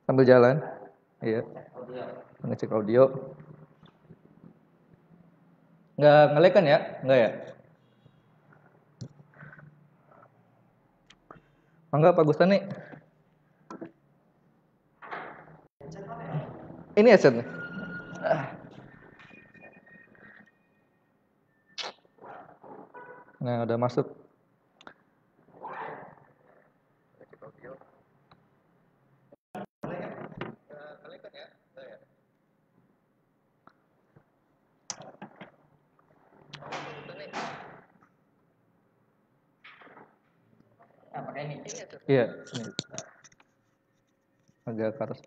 Sambil jalan. Iya. Ngecek audio. Nggak nge-lag kan ya? Nggak ya? Enggak, Pak Gustani. Ini headset nih. Nah, udah masuk. Iya, ini. Agak ke atas.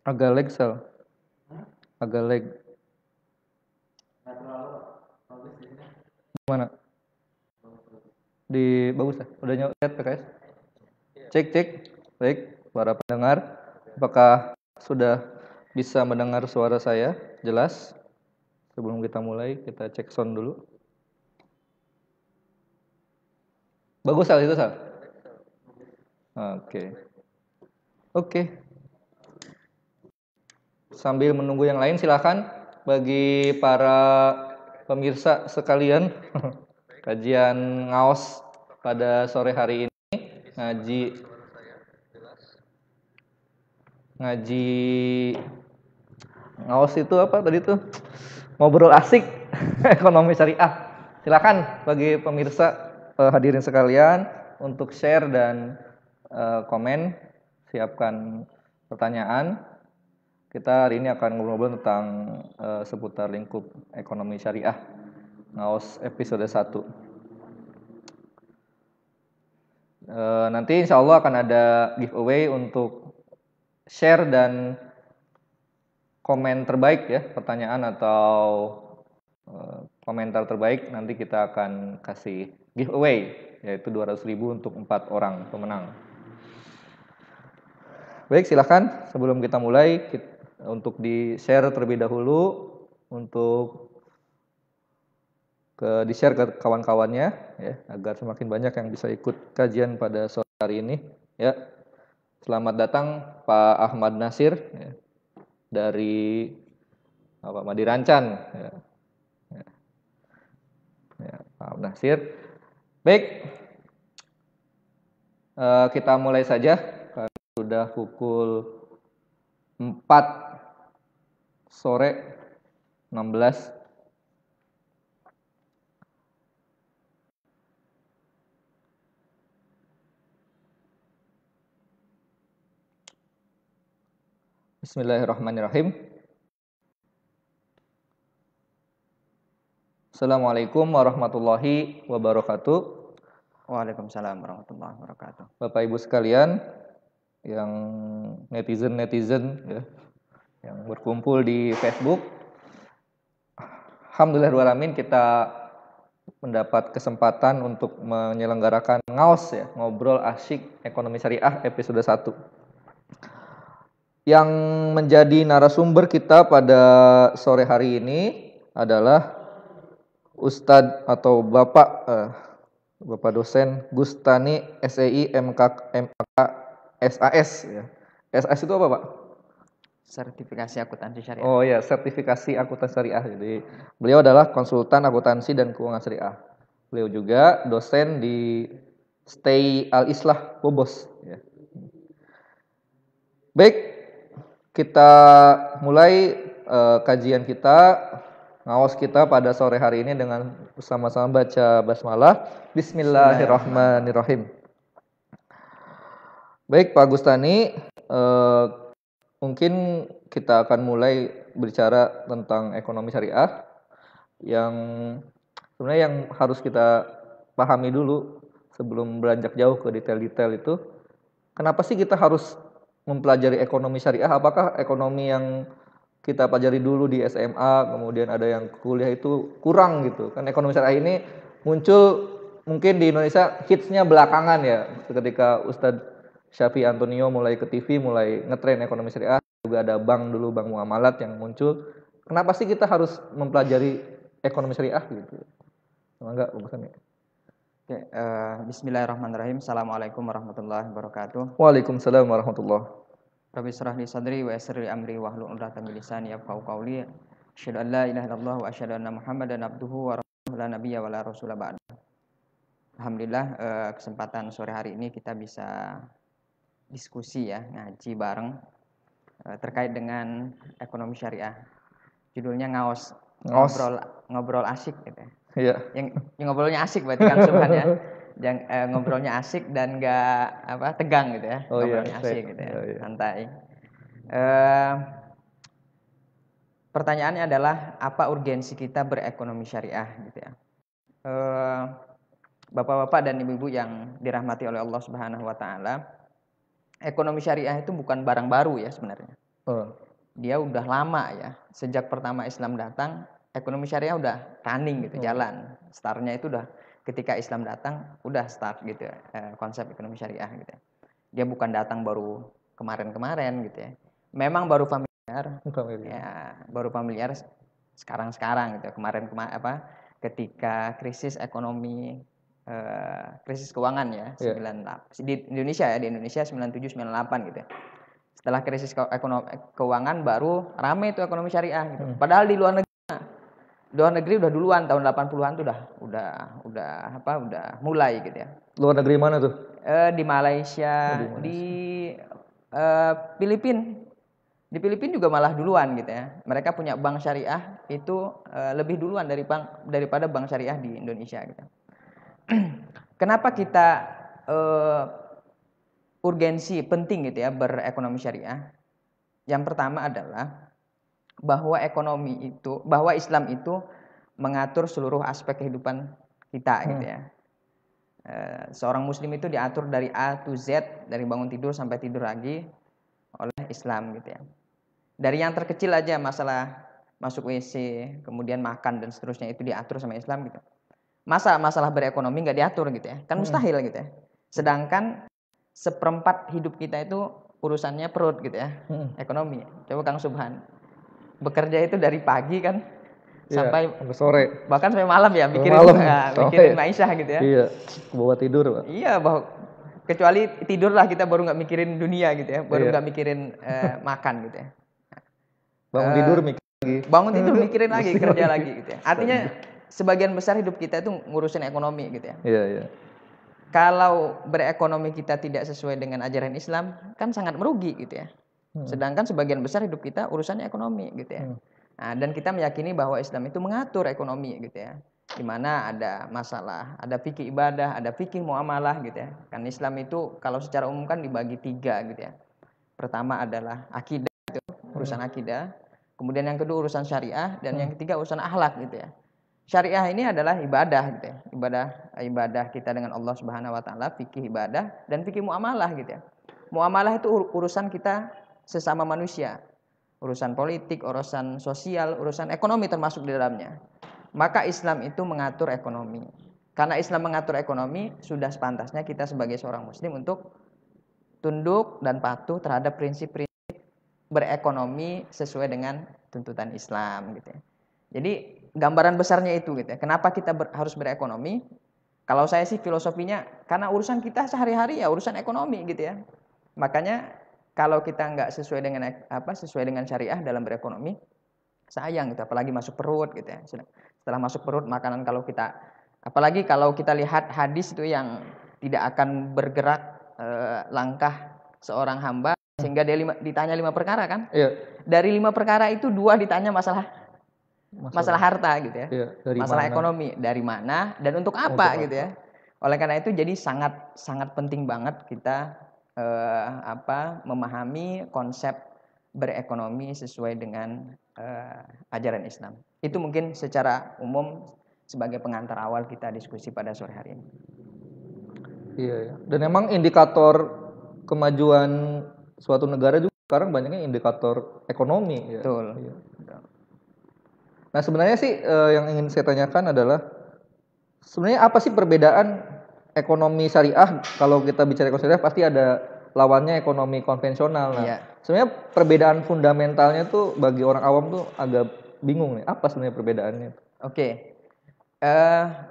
Agak lag, Sal. Agak lag. Mana? Di bagus ya? Udah nyet PKS? Cek. Baik, para pendengar. Apakah sudah bisa mendengar suara saya jelas? Sebelum kita mulai, kita cek sound dulu. Bagus, Sal, itu, Sal? Oke. Sambil menunggu yang lain, silakan bagi para pemirsa sekalian, kajian ngaos pada sore hari ini, ngaji ngaos itu apa tadi tuh? Ngobrol asik ekonomi syariah. Silakan bagi pemirsa hadirin sekalian untuk share dan komen, siapkan pertanyaan. Kita hari ini akan ngobrol tentang seputar lingkup ekonomi syariah, ngaos episode 1. Nanti insya Allah akan ada giveaway untuk share dan komen terbaik ya, pertanyaan atau komentar terbaik. Nanti kita akan kasih giveaway, yaitu 200.000 untuk 4 orang pemenang. Baik, silakan sebelum kita mulai untuk di-share terlebih dahulu, untuk di-share ke kawan-kawannya ya, agar semakin banyak yang bisa ikut kajian pada sore hari ini ya. Selamat datang Pak Ahmad Nasir ya, dari Madirancan ya. Pak Ahmad Nasir. Baik, kita mulai saja. Sudah pukul 4 sore 16. Bismillahirrahmanirrahim. Assalamualaikum warahmatullahi wabarakatuh. Waalaikumsalam warahmatullahi wabarakatuh. Bapak Ibu sekalian yang netizen ya, yang berkumpul di Facebook. Alhamdulillahirrahmanirrahim, kita mendapat kesempatan untuk menyelenggarakan ngaos ya, ngobrol asyik ekonomi syariah episode 1. Yang menjadi narasumber kita pada sore hari ini adalah Ustadz atau Bapak dosen Gustani SEI MK SAS ya. SAS itu apa, Pak? Sertifikasi akuntansi syariah. Oh ya, sertifikasi akuntansi syariah. Jadi beliau adalah konsultan akuntansi dan keuangan syariah. Beliau juga dosen di Stay Al Islah Bobos ya. Baik, kita mulai kajian kita, ngaos kita pada sore hari ini dengan sama-sama baca basmalah. Bismillahirrahmanirrahim. Baik, Pak Gustani, mungkin kita akan mulai berbicara tentang ekonomi syariah yang sebenarnya yang harus kita pahami dulu sebelum beranjak jauh ke detail-detail itu. Kenapa sih kita harus mempelajari ekonomi syariah? Apakah ekonomi yang kita pelajari dulu di SMA, kemudian ada yang kuliah itu kurang gitu? Kan ekonomi syariah ini muncul mungkin di Indonesia hitsnya belakangan ya, ketika Ustadz Syafi Antonio mulai ke TV, mulai ngetrain ekonomi syariah. Juga ada bank dulu, bank muamalat yang muncul. Kenapa sih kita harus mempelajari ekonomi syariah gitu. Sama enggak bagusannya? Oke, bismillahirrahmanirrahim. Assalamualaikum warahmatullahi wabarakatuh. Waalaikumsalam warahmatullahi. Rabbi shrah li sadri wa yassir li amri wahlul 'uqdatam min lisani yafqahu qawli. Asyhadu an la ilaha illallah wa asyhadu anna Muhammadan abduhu wa rasuluhu la nabiyya wa la rasula ba'da. Alhamdulillah, kesempatan sore hari ini kita bisa diskusi ya, ngaji bareng terkait dengan ekonomi syariah. Judulnya ngaos, ngobrol asik gitu ya. Iya. Yang ngobrolnya asik berarti kan Subhan ya. Ngobrolnya asik dan enggak tegang gitu ya. Oh, ngobrolnya iya, asik gitu ya. iya, iya. Santai. Pertanyaannya adalah apa urgensi kita berekonomi syariah gitu ya. Bapak-bapak dan ibu-ibu yang dirahmati oleh Allah Subhanahu wa taala, ekonomi syariah itu bukan barang baru ya sebenarnya. Dia udah lama ya. Sejak pertama Islam datang, ekonomi syariah udah running gitu, jalan. Startnya itu udah ketika Islam datang, udah start gitu ya, konsep ekonomi syariah gitu ya. Dia bukan datang baru kemarin-kemarin gitu ya. Memang baru familiar. Ya, baru familiar sekarang-sekarang gitu. Kemarin ketika krisis ekonomi, krisis keuangan ya, 98. Di Indonesia ya, di Indonesia 97 98 gitu ya. Setelah krisis keuangan baru rame itu ekonomi syariah gitu. Padahal di luar negeri udah duluan tahun 80-an tuh udah mulai gitu ya. Luar negeri mana tuh? Di Malaysia, di Filipina. Di Filipina juga malah duluan gitu ya. Mereka punya bank syariah itu lebih duluan daripada bank syariah di Indonesia gitu. Kenapa kita urgensi penting gitu ya berekonomi syariah? Yang pertama adalah bahwa Islam itu mengatur seluruh aspek kehidupan kita gitu ya. Seorang muslim itu diatur dari A to Z, dari bangun tidur sampai tidur lagi oleh Islam gitu ya. Dari yang terkecil aja, masalah masuk WC, kemudian makan dan seterusnya itu diatur sama Islam gitu. Masalah berekonomi nggak diatur gitu ya, kan mustahil gitu ya. Sedangkan 1/4 hidup kita itu urusannya perut gitu ya, ekonomi. Coba Kang Subhan, bekerja itu dari pagi kan sampai sore, bahkan sampai malam ya, mikirin maisha gitu ya. Iya, bawa tidur Pak. Iya, kecuali tidurlah kita baru nggak mikirin dunia gitu ya, baru nggak mikirin makan gitu ya. Bangun tidur mikirin lagi, kerja lagi gitu ya. Artinya sebagian besar hidup kita itu ngurusin ekonomi gitu ya. Iya. Kalau berekonomi kita tidak sesuai dengan ajaran Islam, kan sangat merugi gitu ya. Sedangkan sebagian besar hidup kita urusannya ekonomi gitu ya. Nah, dan kita meyakini bahwa Islam itu mengatur ekonomi gitu ya. Di mana ada masalah, ada fikih ibadah, ada fikih muamalah gitu ya. Kan Islam itu kalau secara umum kan dibagi 3 gitu ya. Pertama adalah akidah itu, urusan akidah. Kemudian yang kedua urusan syariah, dan yang ketiga urusan akhlak gitu ya. Syariah ini adalah ibadah gitu ya. Ibadah kita dengan Allah Subhanahu wa taala, fikih ibadah dan fikih muamalah gitu ya. Muamalah itu urusan kita sesama manusia. Urusan politik, urusan sosial, urusan ekonomi termasuk di dalamnya. Maka Islam itu mengatur ekonomi. Karena Islam mengatur ekonomi, sudah sepantasnya kita sebagai seorang muslim untuk tunduk dan patuh terhadap prinsip-prinsip berekonomi sesuai dengan tuntutan Islam gitu ya. Jadi gambaran besarnya itu gitu ya. Kenapa kita harus berekonomi? Kalau saya sih filosofinya karena urusan kita sehari-hari ya urusan ekonomi gitu ya. Makanya kalau kita nggak sesuai dengan syariah dalam berekonomi, sayang gitu. Apalagi masuk perut gitu ya. Setelah masuk perut makanan apalagi kalau kita lihat hadis itu yang tidak akan bergerak langkah seorang hamba sehingga dia ditanya 5 perkara kan? Iya. Dari 5 perkara itu 2 ditanya masalah harta gitu ya. Iya, masalah ekonomi, dari mana dan untuk apa gitu ya. Oleh karena itu jadi sangat sangat penting banget kita memahami konsep berekonomi sesuai dengan ajaran Islam. Itu mungkin secara umum sebagai pengantar awal kita diskusi pada sore hari ini. Iya. Dan emang indikator kemajuan suatu negara juga sekarang banyaknya indikator ekonomi. Betul. Ya. Nah sebenarnya sih yang ingin saya tanyakan adalah sebenarnya apa sih perbedaan ekonomi syariah? Kalau kita bicara ekonomi syariah pasti ada lawannya ekonomi konvensional. Nah, sebenarnya perbedaan fundamentalnya tuh bagi orang awam tuh agak bingung nih, apa sebenarnya perbedaannya? Oke.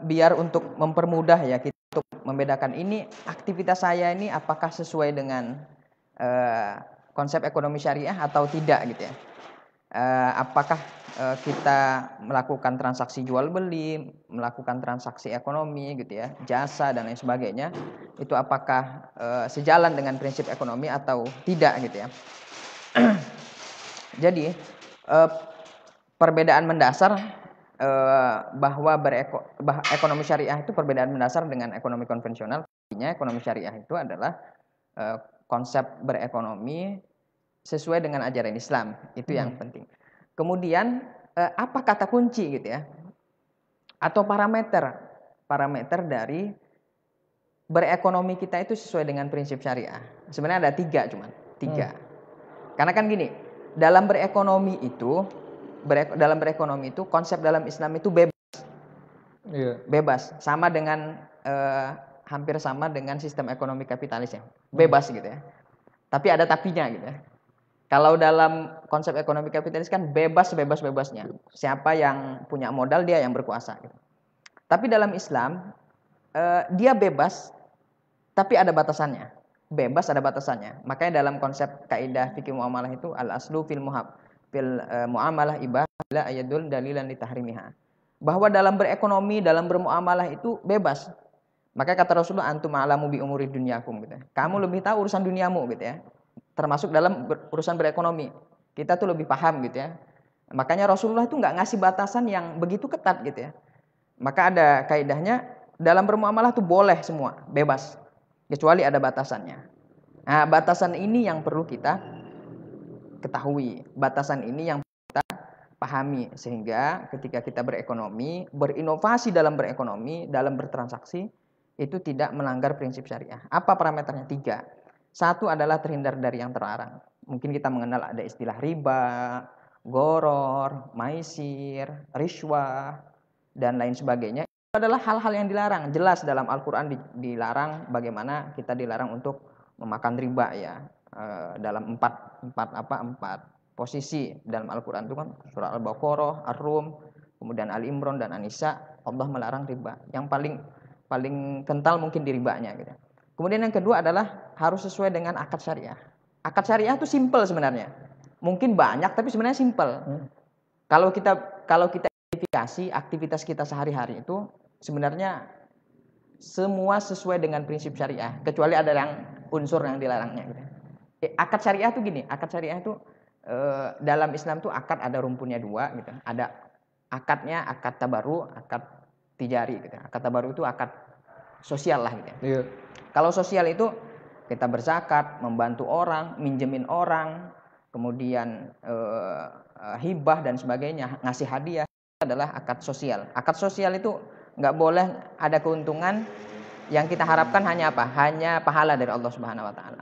Biar untuk mempermudah ya kita untuk membedakan ini aktivitas saya ini apakah sesuai dengan konsep ekonomi syariah atau tidak gitu ya. Apakah kita melakukan transaksi jual beli, melakukan transaksi ekonomi gitu ya, jasa dan lain sebagainya, itu apakah sejalan dengan prinsip ekonomi atau tidak gitu ya. Jadi perbedaan mendasar bahwa ekonomi syariah itu perbedaan mendasar dengan ekonomi konvensional. Artinya ekonomi syariah itu adalah konsep berekonomi sesuai dengan ajaran Islam, itu yang penting. Kemudian apa kata kunci gitu ya, atau parameter dari berekonomi kita itu sesuai dengan prinsip syariah. Sebenarnya ada tiga. Karena kan gini, dalam berekonomi itu konsep dalam Islam itu bebas, sama dengan hampir sama dengan sistem ekonomi kapitalis ya, bebas gitu ya. Tapi ada tapinya gitu ya. Kalau dalam konsep ekonomi kapitalis kan bebasnya. Siapa yang punya modal dia yang berkuasa. Gitu. Tapi dalam Islam dia bebas, tapi ada batasannya. Bebas ada batasannya. Makanya dalam konsep kaidah fikih muamalah itu al aslu fil muamalah ibah la ayadul dalilan litahrimiha. Bahwa dalam berekonomi, dalam bermuamalah itu bebas. Makanya kata Rasulullah antum a'lamu bi umuri dunyakum gitu. Kamu lebih tahu urusan duniamu gitu ya. Termasuk dalam urusan berekonomi. Kita tuh lebih paham gitu ya. Makanya Rasulullah itu nggak ngasih batasan yang begitu ketat gitu ya. Maka ada kaidahnya dalam bermuamalah tuh boleh semua, bebas. Kecuali ada batasannya. Nah, batasan ini yang perlu kita ketahui. Batasan ini yang kita pahami. Sehingga ketika kita berekonomi, berinovasi dalam berekonomi, dalam bertransaksi, itu tidak melanggar prinsip syariah. Apa parameternya? 3. Satu adalah terhindar dari yang terlarang. Mungkin kita mengenal ada istilah riba, goror, maisir, riswah, dan lain sebagainya. Itu adalah hal-hal yang dilarang. Jelas dalam Al-Quran dilarang bagaimana kita dilarang untuk memakan riba ya. Dalam empat posisi dalam Al-Quran itu kan surah Al-Baqarah, Ar-Rum, kemudian Al-Imran dan An-Nisa, Allah melarang riba. Yang paling kental mungkin di ribanya gitu. Kemudian yang kedua adalah harus sesuai dengan akad syariah. Akad syariah itu simple sebenarnya. Mungkin banyak tapi sebenarnya simple. Kalau kita identifikasi aktivitas kita sehari-hari itu sebenarnya semua sesuai dengan prinsip syariah, kecuali ada yang unsur yang dilarangnya gitu. Akad syariah itu gini, akad syariah itu dalam Islam tuh akad ada rumpunnya 2 gitu. Ada akadnya akad tabaru, akad tijari gitu. Akad tabaru itu akad sosial lah gitu. Iya. Kalau sosial itu kita berzakat, membantu orang, minjemin orang, kemudian hibah dan sebagainya, ngasih hadiah, itu adalah akad sosial. Akad sosial itu nggak boleh ada keuntungan, yang kita harapkan hanya apa? Hanya pahala dari Allah Subhanahu Wa Taala.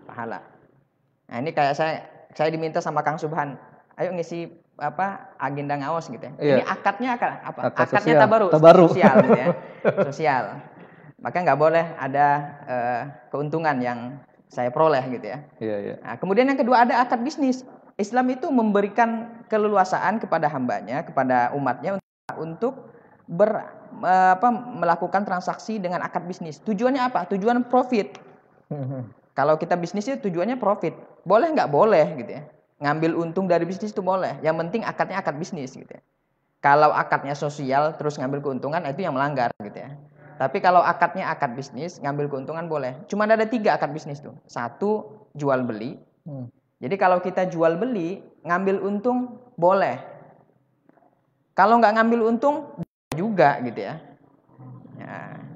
Pahala. Nah ini kayak saya diminta sama Kang Subhan, ayo ngisi agenda ngawas gitu ya. Iya. Ini akadnya apa? Akad Akadnya sosial. tabaru sosial gitu ya. Sosial. Maka nggak boleh ada keuntungan yang saya peroleh gitu ya. Iya. Nah, kemudian yang kedua ada akad bisnis. Islam itu memberikan keleluasaan kepada hambanya, kepada umatnya untuk melakukan transaksi dengan akad bisnis. Tujuannya apa? Tujuan profit. Kalau kita bisnis itu tujuannya profit. Boleh nggak? Boleh gitu ya. Ngambil untung dari bisnis itu boleh. Yang penting akadnya akad bisnis gitu ya. Kalau akadnya sosial terus ngambil keuntungan itu yang melanggar gitu ya. Tapi kalau akadnya akad bisnis, ngambil keuntungan boleh. Cuma ada 3 akad bisnis tuh. 1, jual beli. Jadi kalau kita jual beli, ngambil untung boleh. Kalau nggak ngambil untung juga gitu ya.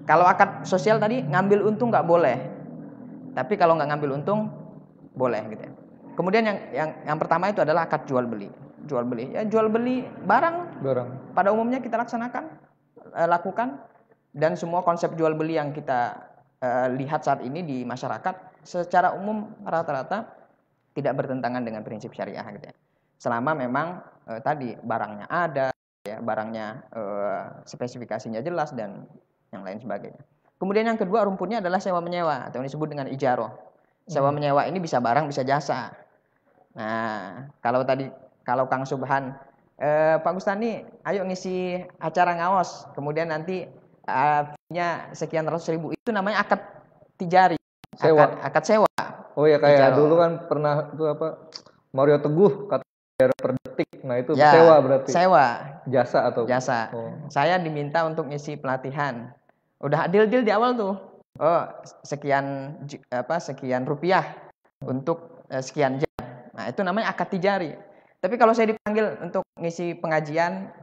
Kalau akad sosial tadi ngambil untung nggak boleh. Tapi kalau nggak ngambil untung boleh gitu ya. Kemudian yang pertama itu adalah akad jual beli. Jual beli ya, jual beli barang. Pada umumnya kita lakukan. Dan semua konsep jual beli yang kita lihat saat ini di masyarakat secara umum rata-rata tidak bertentangan dengan prinsip syariah gitu ya. Selama memang tadi barangnya ada, ya, barangnya spesifikasinya jelas dan yang lain sebagainya. Kemudian yang kedua rumpunnya adalah sewa menyewa atau yang disebut dengan ijaroh. Sewa menyewa ini bisa barang bisa jasa. Nah kalau Kang Subhan Pak Gustani, ayo ngisi acara ngaos, kemudian nanti fee-nya sekian ratus ribu, itu namanya akad tijari, Sewa. akad sewa, Oh ya, kayak dulu ijaroh. kan pernah itu apa, Mario Teguh kata per detik. Nah itu sewa Ya, berarti, sewa, jasa atau jasa. oh. Saya diminta untuk ngisi pelatihan. Udah deal-deal di awal tuh. Oh, sekian rupiah untuk sekian jam. Nah, itu namanya akad tijari. Tapi kalau saya dipanggil untuk ngisi pengajian,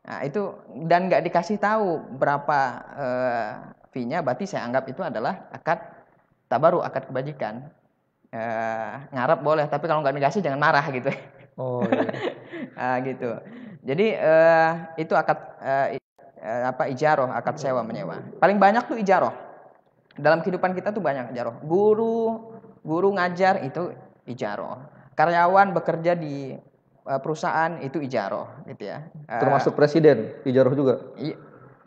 nah itu dan nggak dikasih tahu berapa fee-nya, berarti saya anggap itu adalah akad tabaru, akad kebajikan. Ngarep boleh, tapi kalau nggak dikasih jangan marah gitu. Oh iya. Gitu. Jadi itu akad ijaroh, akad sewa menyewa. Paling banyak tuh ijaroh. Dalam kehidupan kita tuh banyak ijaroh. Guru ngajar itu ijaroh. Karyawan bekerja di perusahaan itu ijaroh, gitu ya. Termasuk presiden, ijaroh juga.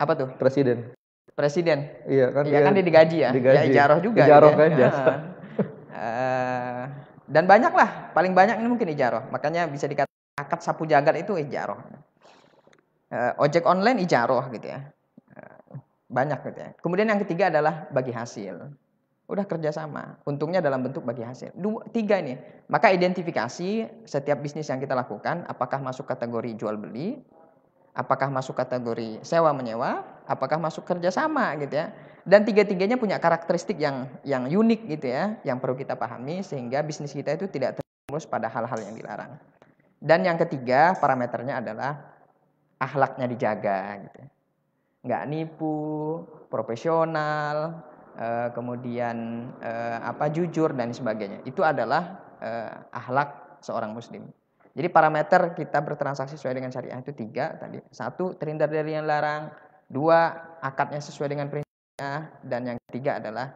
Apa tuh? Presiden. Presiden. Iya kan Iya kan dia digaji ya. Ya digaji. ijaroh juga. Ijaroh gitu ya. kan jasa. Dan banyak lah. Paling banyak ini mungkin ijaroh. Makanya bisa dikatakan akad sapu jagat itu ijaroh. Ojek online ijaroh gitu ya. Banyak gitu ya. Kemudian yang ketiga adalah bagi hasil. Udah kerjasama. Untungnya dalam bentuk bagi hasil. Tiga ini. Maka identifikasi setiap bisnis yang kita lakukan. Apakah masuk kategori jual beli. Apakah masuk kategori sewa menyewa. Apakah masuk kerjasama gitu ya. Dan tiga-tiganya punya karakteristik yang unik gitu ya. Yang perlu kita pahami. Sehingga bisnis kita itu tidak terjerumus pada hal-hal yang dilarang. Dan yang ketiga parameternya adalah akhlaknya dijaga gitu. Nggak nipu, profesional, kemudian jujur dan sebagainya. Itu adalah akhlak seorang muslim. Jadi parameter kita bertransaksi sesuai dengan syariah itu tiga tadi. Satu, terhindar dari yang larang. Dua, akadnya sesuai dengan prinsipnya. Dan yang ketiga adalah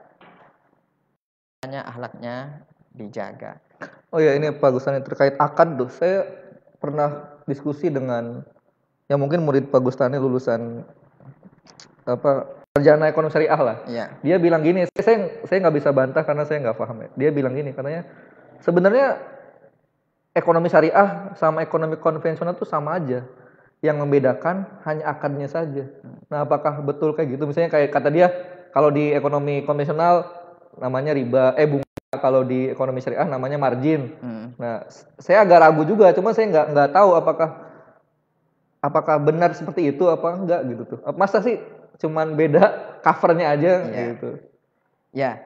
akhlaknya dijaga. Oh ya, ini Pak Gustani terkait akad tuh. Saya pernah diskusi dengan ya mungkin murid Pak Gustani lulusan sarjana ekonomi syariah lah. Iya. Dia bilang gini, saya nggak bisa bantah karena saya nggak paham ya. Dia bilang gini, katanya sebenarnya ekonomi syariah sama ekonomi konvensional tuh sama aja. Yang membedakan hanya akadnya saja. Nah, apakah betul kayak gitu? Misalnya kayak kata dia, kalau di ekonomi konvensional namanya riba, bunga. Kalau di ekonomi syariah namanya margin. Nah, saya agak ragu juga, cuma saya nggak tahu apakah benar seperti itu apa enggak gitu tuh. Masa sih cuman beda covernya aja gitu. Ya.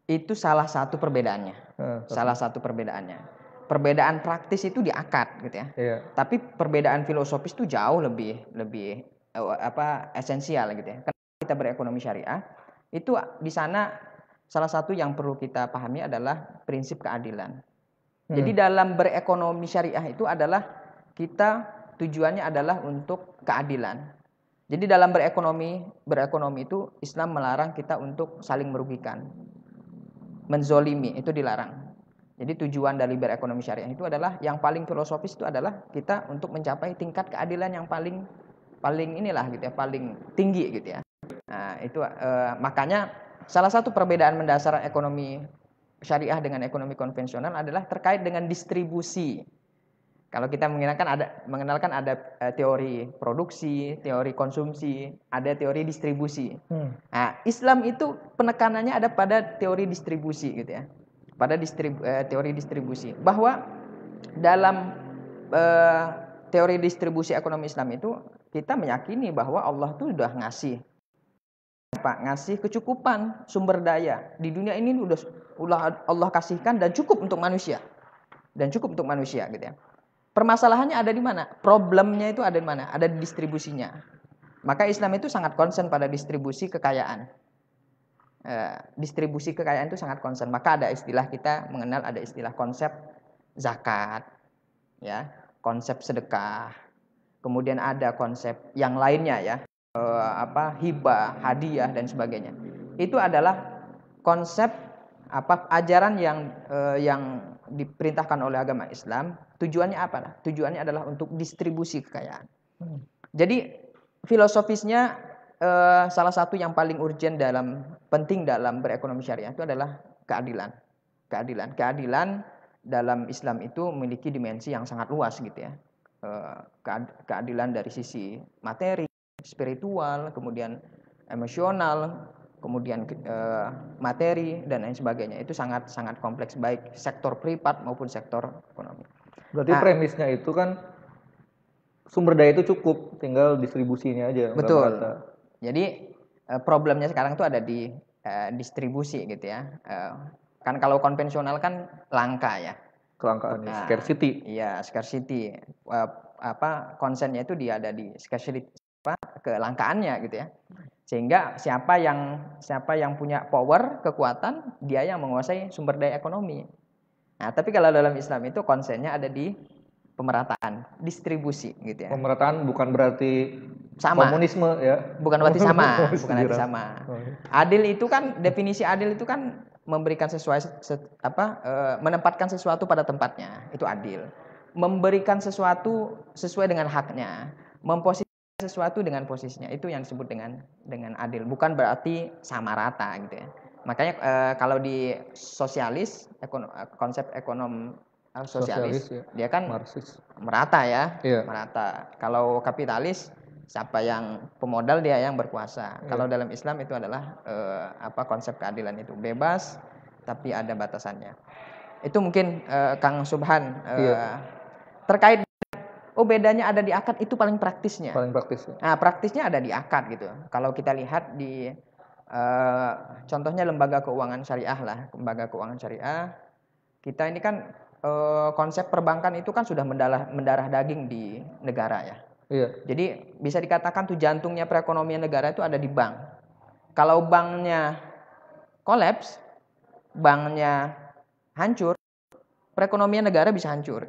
Itu salah satu perbedaannya. Salah satu perbedaannya. Perbedaan praktis itu di akad gitu ya. Iya. Tapi perbedaan filosofis itu jauh lebih esensial gitu ya. Karena kita berekonomi syariah, itu di sana salah satu yang perlu kita pahami adalah prinsip keadilan. Jadi dalam berekonomi syariah itu adalah kita tujuannya adalah untuk keadilan. Jadi dalam berekonomi itu Islam melarang kita untuk saling merugikan. Menzolimi itu dilarang. Jadi tujuan dari berekonomi syariah itu adalah yang paling filosofis itu adalah kita untuk mencapai tingkat keadilan yang paling inilah gitu ya, paling tinggi gitu ya. Nah, itu makanya salah satu perbedaan mendasar ekonomi syariah dengan ekonomi konvensional adalah terkait dengan distribusi. Kalau kita mengenalkan ada teori produksi, teori konsumsi, ada teori distribusi. Nah, Islam itu penekanannya ada pada teori distribusi gitu ya. Pada teori distribusi. Bahwa dalam teori distribusi ekonomi Islam itu kita meyakini bahwa Allah tuh udah ngasih kecukupan sumber daya. Di dunia ini udah Allah kasihkan dan cukup untuk manusia. Gitu ya. Permasalahannya ada di mana? Problemnya itu ada di mana? Ada di distribusinya. Maka Islam itu sangat concern pada distribusi kekayaan. Distribusi kekayaan itu sangat concern. Maka ada istilah, kita mengenal ada istilah konsep zakat, ya, konsep sedekah. Kemudian ada konsep yang lainnya ya, hibah, hadiah dan sebagainya. Itu adalah konsep ajaran yang diperintahkan oleh agama Islam. Tujuannya apa? Tujuannya adalah untuk distribusi kekayaan. Jadi filosofisnya salah satu yang paling urgent penting dalam berekonomi syariah itu adalah keadilan. Keadilan dalam Islam itu memiliki dimensi yang sangat luas gitu ya. Keadilan dari sisi materi, spiritual, kemudian emosional, kemudian materi dan lain sebagainya. Itu sangat sangat kompleks baik sektor privat maupun sektor ekonomi. Berarti premisnya itu kan sumber daya itu cukup, tinggal distribusinya aja nggak betul. merata. Jadi problemnya sekarang tuh ada di distribusi gitu ya. Kan kalau konvensional kan langka ya. Kelangkaan scarcity. Iya, scarcity. Konsennya itu dia ada di scarcity, kelangkaannya gitu ya. Sehingga siapa yang punya power, kekuatan, dia yang menguasai sumber daya ekonomi. Nah, tapi kalau dalam Islam itu konsennya ada di pemerataan, distribusi gitu ya. Pemerataan bukan berarti sama. Komunisme ya. Bukan berarti sama, bukan berarti sama. Adil itu kan, definisi adil itu kan memberikan menempatkan sesuatu pada tempatnya, itu adil. Memberikan sesuatu sesuai dengan haknya, memposisikan sesuatu dengan posisinya, itu yang disebut dengan adil. Bukan berarti sama rata gitu ya. Makanya kalau di sosialis, konsep ekonom sosialis ya. Dia kan Marxis. Merata ya, iya. Merata. Kalau kapitalis, siapa yang pemodal dia yang berkuasa. Iya. Kalau dalam Islam itu adalah konsep keadilan itu bebas tapi ada batasannya. Itu mungkin Kang Subhan iya. Terkait bedanya ada di akad, itu paling praktisnya. Paling praktis. Ya. Nah, praktisnya ada di akad gitu. Kalau kita lihat di contohnya lembaga keuangan syariah lah, lembaga keuangan syariah. Kita ini kan konsep perbankan itu kan sudah mendarah daging di negara ya. Iya. Jadi bisa dikatakan tuh jantungnya perekonomian negara itu ada di bank. Kalau banknya kolaps, banknya hancur, perekonomian negara bisa hancur.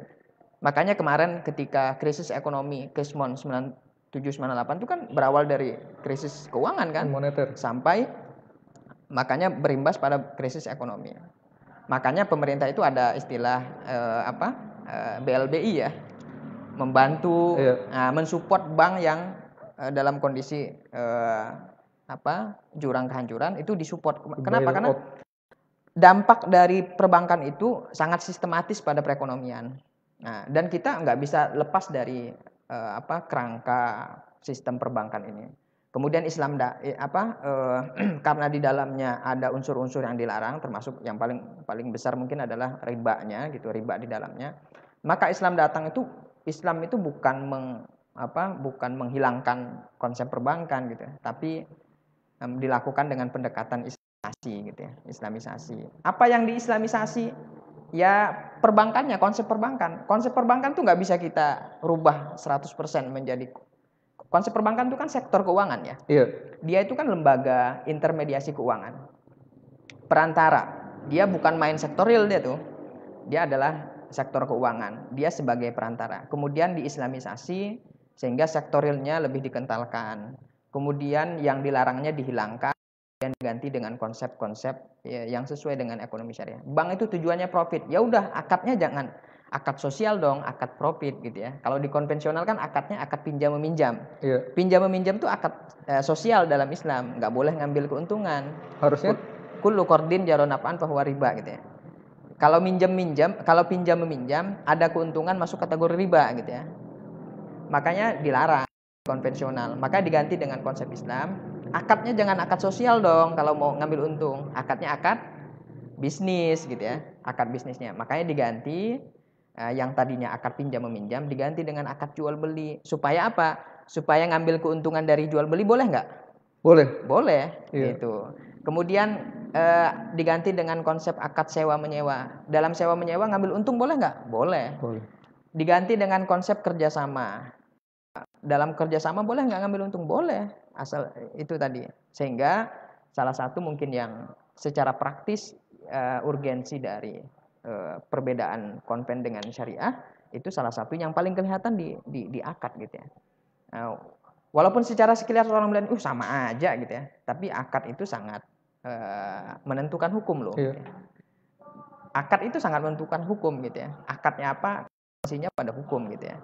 Makanya kemarin ketika krisis ekonomi Krismon 97-98 itu kan berawal dari krisis keuangan kan, moneter, sampai makanya berimbas pada krisis ekonomi. Makanya pemerintah itu ada istilah BLBI ya, membantu mensupport bank yang dalam kondisi jurang kehancuran itu disupport. Kenapa? Karena dampak dari perbankan itu sangat sistematis pada perekonomian. Nah, dan kita nggak bisa lepas dari kerangka sistem perbankan ini. Kemudian Islam karena di dalamnya ada unsur-unsur yang dilarang, termasuk yang paling besar mungkin adalah ribanya gitu, riba di dalamnya. Maka Islam itu bukan menghilangkan konsep perbankan gitu, tapi dilakukan dengan pendekatan islamisasi gitu ya, islamisasi. Apa yang diislamisasi? Ya perbankannya, konsep perbankan. Konsep perbankan tuh nggak bisa kita rubah 100% menjadi. Konsep perbankan itu kan sektor keuangan ya. Iya. Dia itu kan lembaga intermediasi keuangan. Perantara. Dia bukan main sektor real dia tuh. Dia adalah sektor keuangan. Dia sebagai perantara. Kemudian diislamisasi sehingga sektor realnya lebih dikentalkan. Kemudian yang dilarangnya dihilangkan dan diganti dengan konsep-konsep yang sesuai dengan ekonomi syariah. Bank itu tujuannya profit. Ya udah, akadnya jangan akad sosial dong, akad profit gitu ya. Kalau di konvensional kan akadnya akad pinjam meminjam. Iya. Pinjam meminjam itu akad sosial dalam Islam, nggak boleh ngambil keuntungan. Harusnya kullu qardin jara naf'an fahuwa riba gitu ya. Kalau pinjam meminjam ada keuntungan masuk kategori riba gitu ya. Makanya dilarang konvensional. Maka diganti dengan konsep Islam. Akadnya jangan akad sosial dong kalau mau ngambil untung. Akadnya akad bisnis gitu ya. Akad bisnisnya. Makanya diganti yang tadinya akad pinjam meminjam diganti dengan akad jual beli. Supaya apa? Supaya ngambil keuntungan dari jual beli boleh nggak? Boleh. Iya. Gitu. Kemudian diganti dengan konsep akad sewa menyewa. Dalam sewa menyewa ngambil untung boleh nggak? Boleh. Diganti dengan konsep kerjasama. Dalam kerjasama boleh nggak ngambil untung? Boleh. Asal itu tadi. Sehingga salah satu mungkin yang secara praktis urgensi dari perbedaan konven dengan syariah itu salah satu yang paling kelihatan di akad gitu ya. Walaupun secara sekilas orang melihat sama aja gitu ya, tapi akad itu sangat menentukan hukum loh. Iya. Akad itu sangat menentukan hukum gitu ya. Akadnya apa? Konsekuensinya pada hukum gitu ya.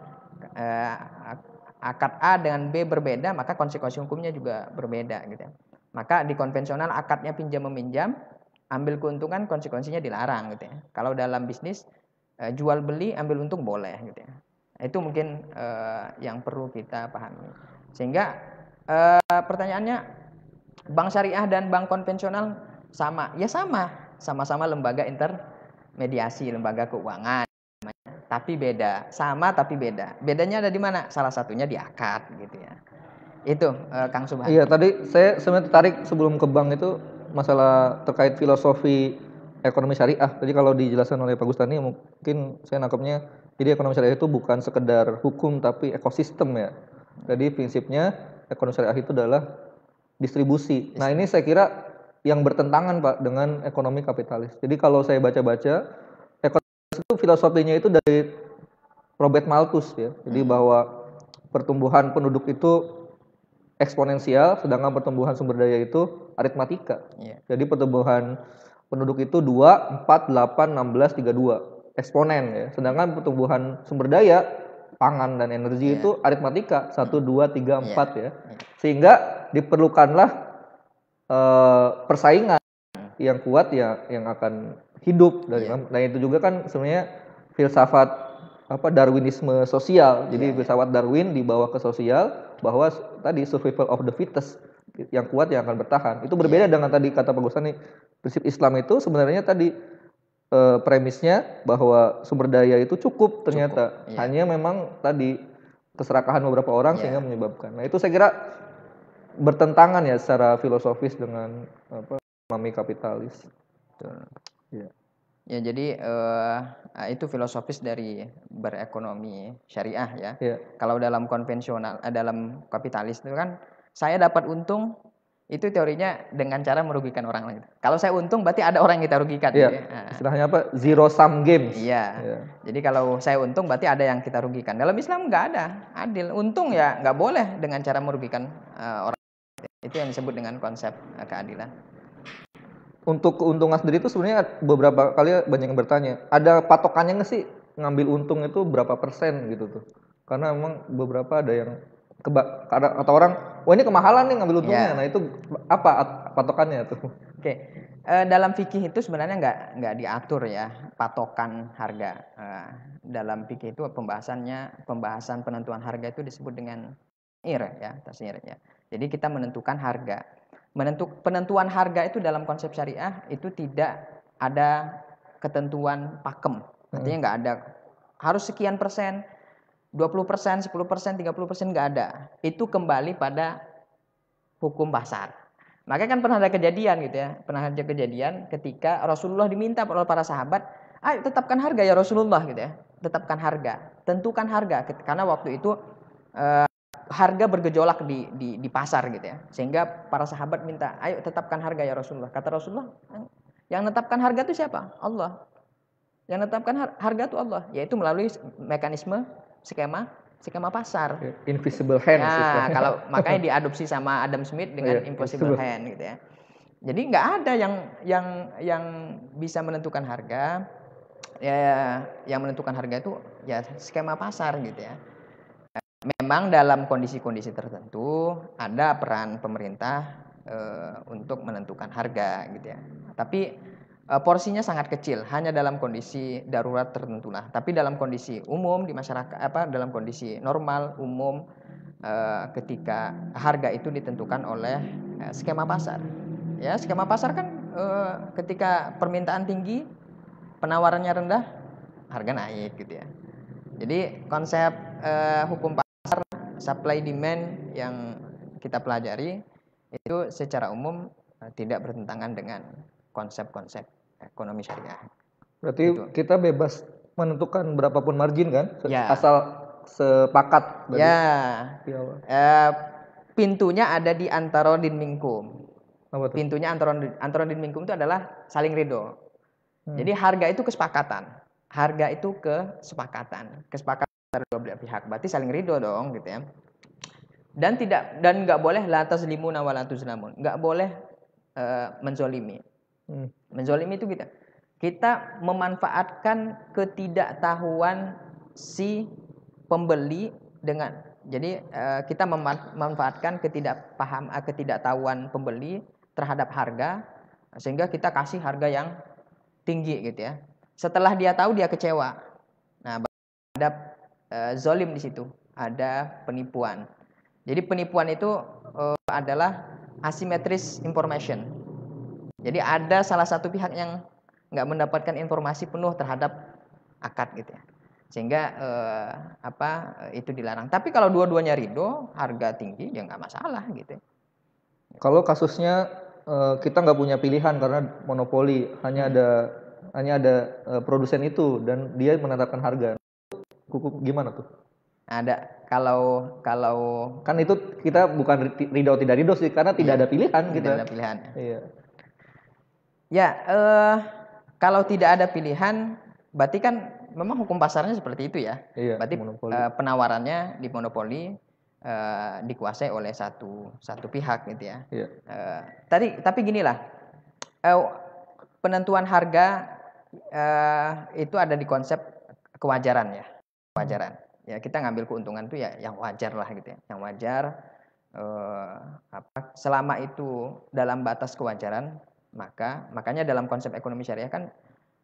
Akad A dengan B berbeda, maka konsekuensi hukumnya juga berbeda gitu ya. Maka di konvensional akadnya pinjam meminjam, ambil keuntungan konsekuensinya dilarang gitu ya. Kalau dalam bisnis jual beli ambil untung boleh gitu ya. Itu mungkin yang perlu kita pahami. Sehingga pertanyaannya, bank syariah dan bank konvensional sama? Ya sama-sama lembaga intermediasi, lembaga keuangan. Tapi beda, sama tapi beda. Bedanya ada di mana? Salah satunya di akad gitu ya. Itu Kang Subhan. Iya, tadi saya sebenarnya tertarik sebelum ke bank itu masalah terkait filosofi ekonomi syariah. Jadi kalau dijelaskan oleh Pak Gustani mungkin saya nangkepnya, jadi ekonomi syariah itu bukan sekedar hukum tapi ekosistem ya. Jadi prinsipnya ekonomi syariah itu adalah distribusi. Nah, ini saya kira yang bertentangan Pak dengan ekonomi kapitalis. Jadi kalau saya baca-baca, ekonomi itu filosofinya itu dari Robert Malthus ya. Jadi bahwa pertumbuhan penduduk itu eksponensial, sedangkan pertumbuhan sumber daya itu aritmatika. Iya. Jadi pertumbuhan penduduk itu 2, 4, 8, 16, 32 eksponen ya. Sedangkan pertumbuhan sumber daya pangan dan energi itu aritmatika 1, 2, 3, 4 ya. Sehingga diperlukanlah persaingan yang kuat ya yang akan hidup dari nah itu juga kan sebenarnya filsafat Darwinisme sosial. Jadi filsafat Darwin dibawa ke sosial bahwa tadi survival of the fittest, yang kuat yang akan bertahan. Itu berbeda dengan tadi kata Pak Gustani, prinsip Islam itu sebenarnya tadi premisnya bahwa sumber daya itu cukup ternyata. Hanya memang tadi keserakahan beberapa orang sehingga menyebabkan. Nah, itu saya kira bertentangan ya secara filosofis dengan ekonomi kapitalis. Ya. Ya, jadi itu filosofis dari berekonomi syariah ya. Kalau dalam konvensional, dalam kapitalis itu kan saya dapat untung, itu teorinya dengan cara merugikan orang lain. Kalau saya untung berarti ada orang yang kita rugikan. Iya. Gitu ya. Istilahnya apa? Zero sum games. Iya. Jadi kalau saya untung berarti ada yang kita rugikan. Dalam Islam nggak ada adil. Untung ya nggak boleh dengan cara merugikan orang. Itu yang disebut dengan konsep keadilan. Untuk keuntungan sendiri itu sebenarnya beberapa kali banyak yang bertanya, ada patokannya nggak sih ngambil untung itu berapa persen gitu tuh? Karena memang beberapa ada yang kata orang, wah ini kemahalan nih ngambil untungnya. Nah itu apa patokannya tuh? Oke. Dalam fikih itu sebenarnya nggak diatur ya patokan harga. Dalam fikih itu pembahasan penentuan harga itu disebut dengan tasir ya. Jadi kita menentukan harga. Penentuan harga itu dalam konsep syariah itu tidak ada ketentuan pakem. Artinya nggak ada harus sekian persen, 20%, 10%, 30% nggak ada. Itu kembali pada hukum pasar. Makanya kan pernah ada kejadian gitu ya. Pernah ada kejadian ketika Rasulullah diminta oleh para sahabat, ayo tetapkan harga ya Rasulullah gitu ya. Tetapkan harga, tentukan harga. Karena waktu itu harga bergejolak di pasar gitu ya. Sehingga para sahabat minta, ayo tetapkan harga ya Rasulullah. Kata Rasulullah, yang menetapkan harga itu siapa? Allah. Yang menetapkan harga itu Allah, yaitu melalui mekanisme skema pasar. Invisible hand. Nah, kalau makanya diadopsi sama Adam Smith dengan impossible hand gitu ya. Jadi nggak ada yang bisa menentukan harga. Ya, yang menentukan harga itu ya skema pasar gitu ya. Memang dalam kondisi-kondisi tertentu ada peran pemerintah untuk menentukan harga gitu ya. Tapi porsinya sangat kecil, hanya dalam kondisi darurat tertentu lah. Tapi dalam kondisi umum di masyarakat, dalam kondisi normal umum, ketika harga itu ditentukan oleh skema pasar. Ya, skema pasar kan ketika permintaan tinggi, penawarannya rendah, harga naik gitu ya. Jadi konsep hukum supply demand yang kita pelajari itu secara umum tidak bertentangan dengan konsep-konsep ekonomi syariah. Berarti gitu. Kita bebas menentukan berapapun margin kan, asal sepakat. Pintunya ada di antarodin minkum. Pintunya antarodin minkum itu adalah saling ridho. Jadi harga itu kesepakatan. Harga itu kesepakatan antara dua belah pihak, berarti saling ridho dong gitu ya. Dan nggak boleh la tazlimuna wa la tuzlamun, nggak boleh menzolimi. Menzolimi itu kita memanfaatkan ketidaktahuan si pembeli dengan kita memanfaatkan ketidaktahuan pembeli terhadap harga sehingga kita kasih harga yang tinggi gitu ya. Setelah dia tahu, dia kecewa. Nah, ada zolim di situ, ada penipuan. Jadi penipuan itu adalah asymmetric information. Jadi ada salah satu pihak yang nggak mendapatkan informasi penuh terhadap akad gitu ya, sehingga itu dilarang. Tapi kalau dua-duanya ridho, harga tinggi, ya nggak masalah gitu. Kalau kasusnya kita nggak punya pilihan karena monopoli, hanya ada produsen itu dan dia menetapkan harga, hukum gimana tuh? Ada kalau Kan itu kita bukan ridho tidak ridho sih, karena tidak ada pilihan tidak kita. ada pilihan. Iya. Ya, kalau tidak ada pilihan, berarti kan memang hukum pasarnya seperti itu ya. Iya, Berarti monopoli. penawarannya di monopoli, dikuasai oleh satu pihak gitu ya. Iya. Tapi ginilah, penentuan harga itu ada di konsep kewajaran ya, kewajaran. Ya kita ngambil keuntungan itu ya yang wajar lah gitu ya, yang wajar. Selama itu dalam batas kewajaran, makanya dalam konsep ekonomi syariah kan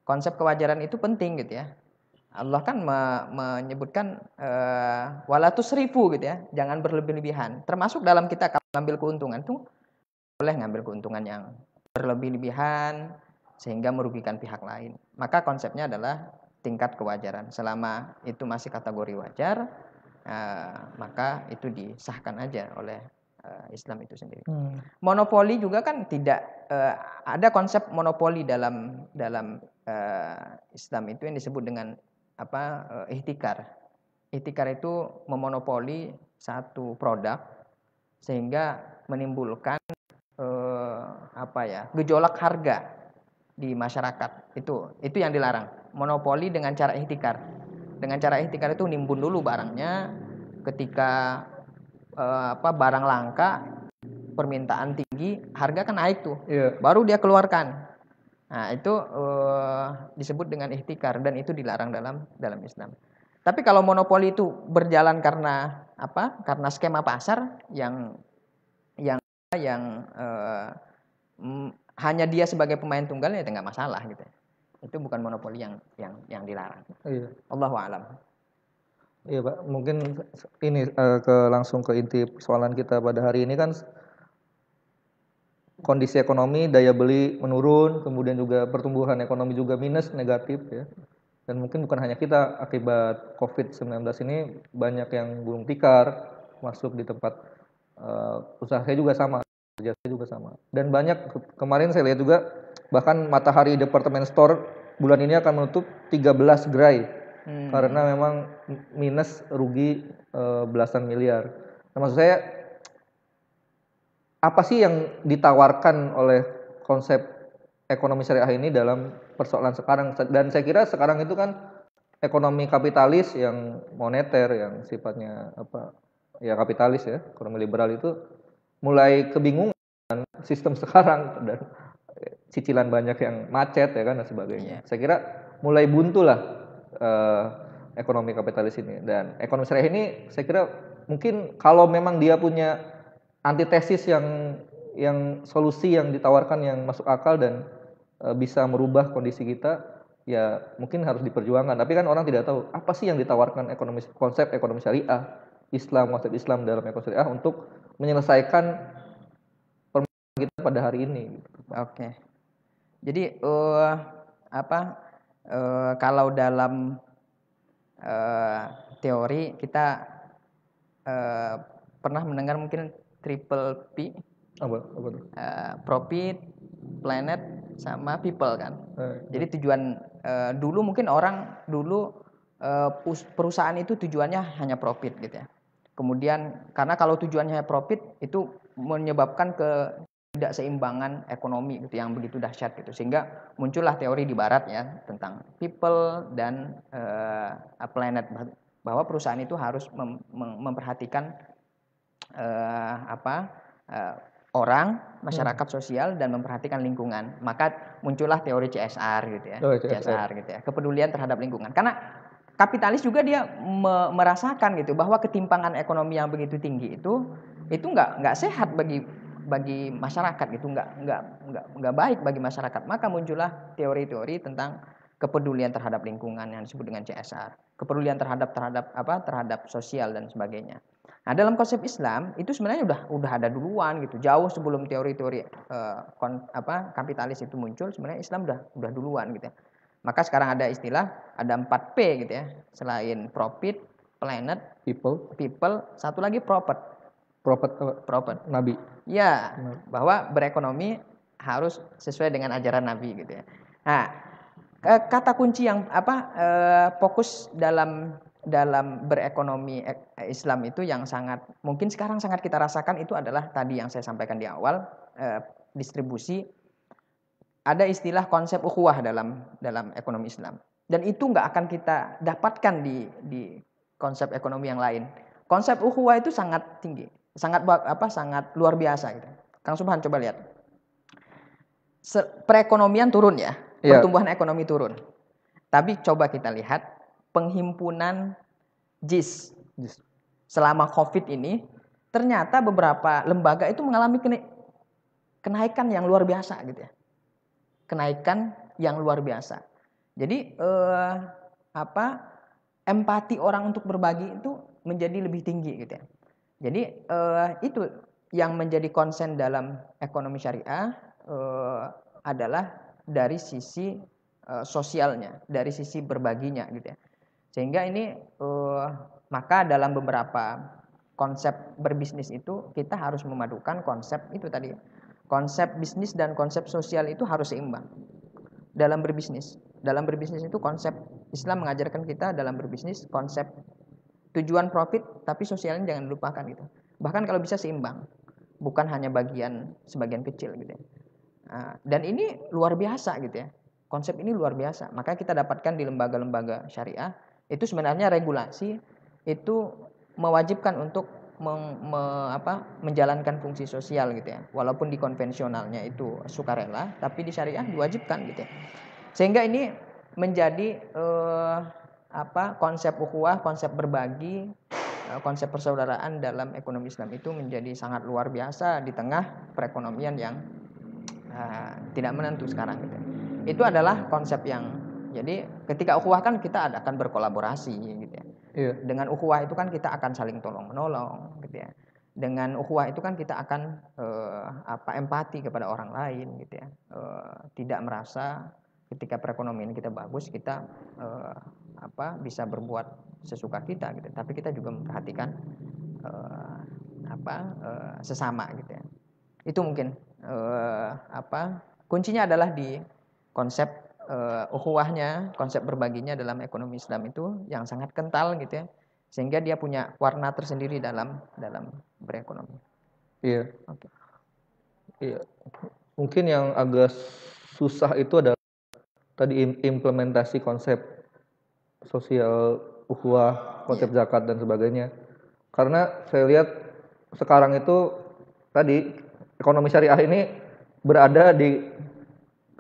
konsep kewajaran itu penting gitu ya. Allah kan menyebutkan wala tusrifu gitu ya, jangan berlebih-lebihan. Termasuk dalam kita kalau ngambil keuntungan tuh boleh ngambil keuntungan yang berlebih-lebihan sehingga merugikan pihak lain. Maka konsepnya adalah tingkat kewajaran. Selama itu masih kategori wajar, maka itu disahkan aja oleh Islam itu sendiri. Monopoli juga kan tidak ada konsep monopoli dalam Islam itu yang disebut dengan ihtikar. Ihtikar itu memonopoli satu produk sehingga menimbulkan gejolak harga di masyarakat. Itu yang dilarang. Monopoli dengan cara ihtikar. Dengan cara ihtikar itu nimbun dulu barangnya, ketika barang langka, permintaan tinggi, harga kan naik tuh. Iya. Baru dia keluarkan. Nah, itu disebut dengan ihtikar dan itu dilarang dalam Islam. Tapi kalau monopoli itu berjalan karena karena skema pasar yang hanya dia sebagai pemain tunggal, ya nggak masalah gitu. Itu bukan monopoli yang dilarang. Iya. Allahu a'lam. Iya Pak, mungkin ini langsung ke inti persoalan kita pada hari ini kan kondisi ekonomi, daya beli menurun, kemudian juga pertumbuhan ekonomi juga minus, negatif ya. Dan mungkin bukan hanya kita, akibat COVID-19 ini banyak yang gulung tikar, masuk di tempat usaha saya juga sama, kerja saya juga sama. Dan banyak, kemarin saya lihat juga, bahkan Matahari Department Store bulan ini akan menutup 13 gerai. Karena memang minus, rugi belasan miliar. Nah, maksud saya, apa sih yang ditawarkan oleh konsep ekonomi syariah ini dalam persoalan sekarang? Dan saya kira sekarang itu kan ekonomi kapitalis yang moneter, yang sifatnya kapitalis ya, ekonomi liberal itu mulai kebingungan sistem sekarang dan cicilan banyak yang macet ya kan dan sebagainya. Saya kira mulai buntu lah ekonomi kapitalis ini, dan ekonomi syariah ini saya kira mungkin kalau memang dia punya antitesis yang solusi yang ditawarkan yang masuk akal dan bisa merubah kondisi kita, ya mungkin harus diperjuangkan. Tapi kan orang tidak tahu apa sih yang ditawarkan konsep ekonomi syariah, konsep Islam dalam ekonomi syariah untuk menyelesaikan permasalahan kita pada hari ini. Oke. Jadi kalau dalam teori kita pernah mendengar mungkin triple P. Apa tuh? Profit, planet, sama people kan. Jadi tujuan dulu mungkin orang perusahaan itu tujuannya hanya profit gitu ya. Kemudian karena kalau tujuannya profit itu menyebabkan ketidakseimbangan ekonomi gitu yang begitu dahsyat gitu, sehingga muncullah teori di barat ya tentang people dan planet, bahwa perusahaan itu harus memperhatikan orang, masyarakat sosial, dan memperhatikan lingkungan. Maka muncullah teori CSR gitu ya. CSR gitu ya, kepedulian terhadap lingkungan. Karena kapitalis juga dia merasakan gitu bahwa ketimpangan ekonomi yang begitu tinggi itu nggak sehat bagi masyarakat gitu, nggak baik bagi masyarakat. Maka muncullah teori-teori tentang kepedulian terhadap lingkungan yang disebut dengan CSR, kepedulian terhadap sosial dan sebagainya. Nah, dalam konsep Islam itu sebenarnya udah ada duluan gitu. Jauh sebelum teori-teori kapitalis itu muncul, sebenarnya Islam udah duluan gitu ya. Maka sekarang ada istilah, ada 4P gitu ya. Selain profit, planet, people, satu lagi prophet. Nabi. Ya, bahwa berekonomi harus sesuai dengan ajaran Nabi gitu ya. Nah, kata kunci yang fokus dalam berekonomi Islam itu yang sangat mungkin sekarang sangat kita rasakan itu adalah tadi yang saya sampaikan di awal, distribusi. Ada istilah konsep ukhuwah dalam ekonomi Islam, dan itu nggak akan kita dapatkan di konsep ekonomi yang lain. Konsep ukhuwah itu sangat tinggi, sangat luar biasa gitu. Kang Subhan coba lihat, perekonomian turun ya, pertumbuhan ekonomi turun. Tapi coba kita lihat penghimpunan JIS selama COVID ini, ternyata beberapa lembaga itu mengalami kenaikan yang luar biasa gitu ya. Kenaikan yang luar biasa. Jadi empati orang untuk berbagi itu menjadi lebih tinggi gitu ya. Jadi itu yang menjadi konsen dalam ekonomi syariah adalah dari sisi sosialnya, dari sisi berbaginya gitu ya. Sehingga ini maka dalam beberapa konsep berbisnis itu kita harus memadukan konsep itu tadi. Konsep bisnis dan konsep sosial itu harus seimbang dalam berbisnis. Dalam berbisnis itu konsep Islam mengajarkan kita dalam berbisnis konsep tujuan profit tapi sosialnya jangan dilupakan gitu. Bahkan kalau bisa seimbang, bukan hanya sebagian kecil gitu ya. Dan ini luar biasa gitu ya. Konsep ini luar biasa. Maka kita dapatkan di lembaga-lembaga syariah itu sebenarnya regulasi itu mewajibkan untuk menjalankan fungsi sosial gitu ya. Walaupun di konvensionalnya itu sukarela, tapi di syariah diwajibkan gitu ya. Sehingga ini menjadi konsep ukhuwah, konsep berbagi, konsep persaudaraan dalam ekonomi Islam itu menjadi sangat luar biasa di tengah perekonomian yang tidak menentu sekarang gitu. Itu adalah konsep yang jadi ketika ukhuwah kan kita akan berkolaborasi gitu ya. Dengan ukhuwah itu kan kita akan saling tolong menolong gitu ya. Dengan ukhuwah itu kan kita akan empati kepada orang lain gitu ya. Tidak merasa ketika perekonomian kita bagus kita bisa berbuat sesuka kita gitu. Tapi kita juga memperhatikan sesama gitu ya. Itu mungkin kuncinya adalah di konsep ukhuwahnya, konsep berbaginya dalam ekonomi Islam itu yang sangat kental gitu ya, sehingga dia punya warna tersendiri dalam berekonomi. Iya. Okay. Iya. Mungkin yang agak susah itu adalah tadi implementasi konsep sosial ukhuwah, konsep zakat dan sebagainya. Karena saya lihat sekarang itu tadi ekonomi syariah ini berada di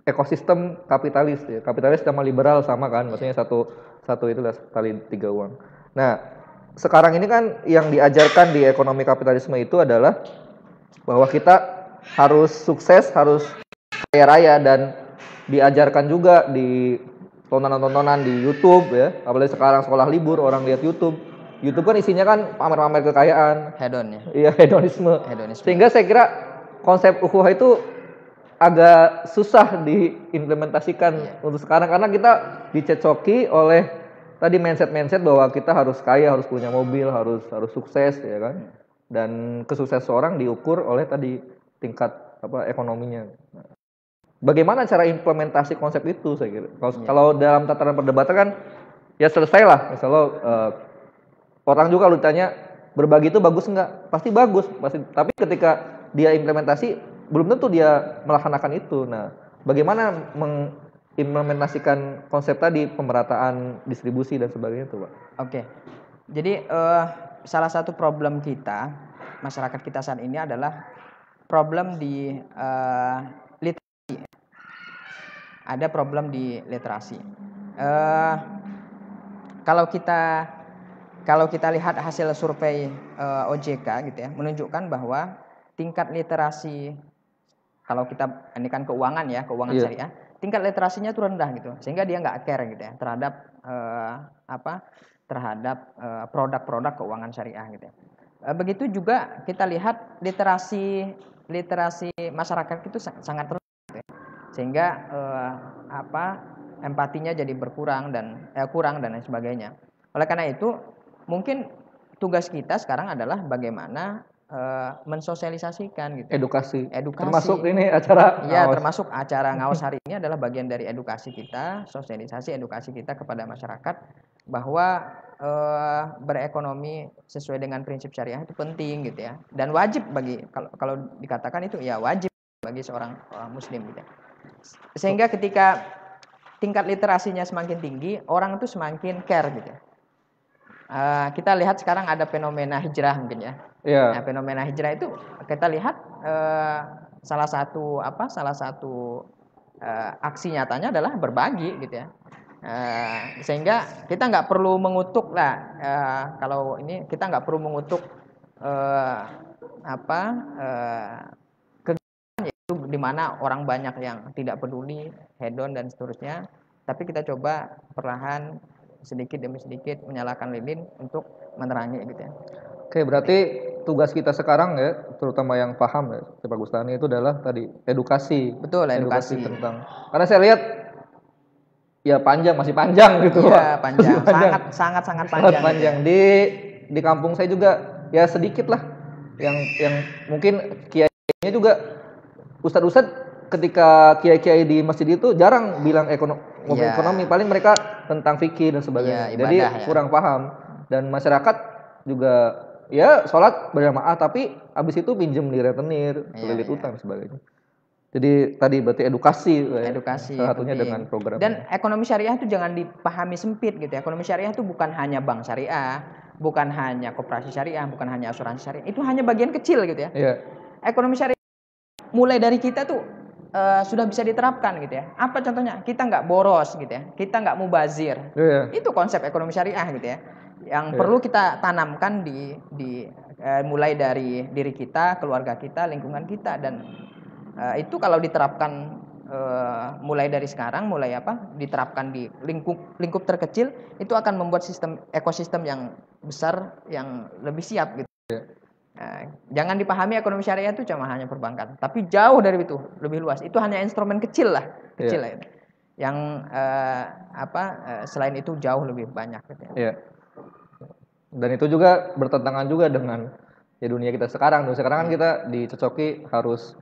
ekosistem kapitalis ya. Kapitalis sama liberal sama kan, maksudnya satu itu kali tiga uang. Nah, sekarang ini kan yang diajarkan di ekonomi kapitalisme itu adalah bahwa kita harus sukses, harus kaya raya, dan diajarkan juga di tontonan-tontonan di YouTube ya. Apalagi sekarang sekolah libur orang lihat YouTube. YouTube kan isinya kan pamer-pamer kekayaan, hedon ya. Iya, hedonisme. Sehingga saya kira konsep ukhuwah itu agak susah diimplementasikan untuk sekarang karena kita dicecoki oleh tadi mindset bahwa kita harus kaya, harus punya mobil, harus sukses ya kan. Dan kesuksesan seorang diukur oleh tadi tingkat ekonominya. Bagaimana cara implementasi konsep itu saya kira. Kalau dalam tataran perdebatan kan ya selesai lah. Misalnya orang juga kalau ditanya berbagi itu bagus enggak? Pasti bagus, pasti. Tapi ketika dia implementasi belum tentu dia melaksanakan itu. Nah, bagaimana mengimplementasikan konsep tadi pemerataan distribusi dan sebagainya itu, Pak? Oke. Jadi salah satu problem kita, masyarakat kita saat ini adalah problem di literasi. Ada problem di literasi. Kalau kita lihat hasil survei OJK gitu ya, menunjukkan bahwa tingkat literasi, kalau kita ini kan keuangan ya, keuangan syariah, tingkat literasinya tuh rendah gitu, sehingga dia nggak care gitu ya terhadap produk-produk keuangan syariah gitu ya. Begitu juga kita lihat literasi masyarakat itu sangat rendah gitu ya. Sehingga empatinya jadi berkurang dan kurang dan lain sebagainya. Oleh karena itu mungkin tugas kita sekarang adalah bagaimana mensosialisasikan gitu. Edukasi. Edukasi. Termasuk ini acara Iya, ngaos. termasuk acara ngaos hari ini adalah bagian dari edukasi kita, sosialisasi edukasi kita kepada masyarakat bahwa berekonomi sesuai dengan prinsip syariah itu penting gitu ya. Dan wajib bagi kalau dikatakan itu ya wajib bagi seorang muslim gitu ya. Sehingga ketika tingkat literasinya semakin tinggi, orang itu semakin care gitu ya. Kita lihat sekarang ada fenomena hijrah mungkin ya. Iya. Nah, fenomena hijrah itu kita lihat salah satu aksi nyatanya adalah berbagi gitu ya. Sehingga kita nggak perlu mengutuk lah kalau ini kita nggak perlu mengutuk kegiatan yaitu di mana orang banyak yang tidak peduli hedon dan seterusnya, tapi kita coba perlahan sedikit demi sedikit menyalakan lilin untuk menerangi gitu ya. Oke, berarti tugas kita sekarang ya, terutama yang paham ya, Pak Gustani itu adalah tadi edukasi. Betul, edukasi tentang. Karena saya lihat ya masih panjang gitu. Iya, panjang. Sangat panjang. Panjang gitu ya. Di kampung saya juga ya sedikit lah yang mungkin kiainya juga ustadz ketika kiai di masjid itu jarang bilang ekonomi, paling mereka tentang fikih dan sebagainya. Ibadah, jadi kurang paham dan masyarakat juga ya sholat berjamaah tapi abis itu pinjem di rentenir, kredit utang dan sebagainya. Jadi tadi berarti edukasi salah satunya penting. Dengan program. Dan ekonomi syariah itu jangan dipahami sempit gitu ya. Ekonomi syariah itu bukan hanya bank syariah, bukan hanya koperasi syariah, bukan hanya asuransi syariah. Itu hanya bagian kecil gitu ya. Iya. Ekonomi syariah mulai dari kita tuh sudah bisa diterapkan gitu ya. Apa contohnya? Kita nggak boros gitu ya. Kita nggak mubazir. Iya. Itu konsep ekonomi syariah gitu ya. Yang perlu kita tanamkan mulai dari diri kita, keluarga kita, lingkungan kita dan itu kalau diterapkan mulai dari sekarang, diterapkan di lingkup terkecil, itu akan membuat ekosistem yang besar yang lebih siap gitu. Jangan dipahami ekonomi syariah itu cuma hanya perbankan, tapi jauh dari itu, lebih luas. Itu hanya instrumen kecil lah. Yang selain itu jauh lebih banyak gitu ya. Iya. Dan itu juga bertentangan juga dengan dunia kita sekarang. Sekarang kan kita dicocoki harus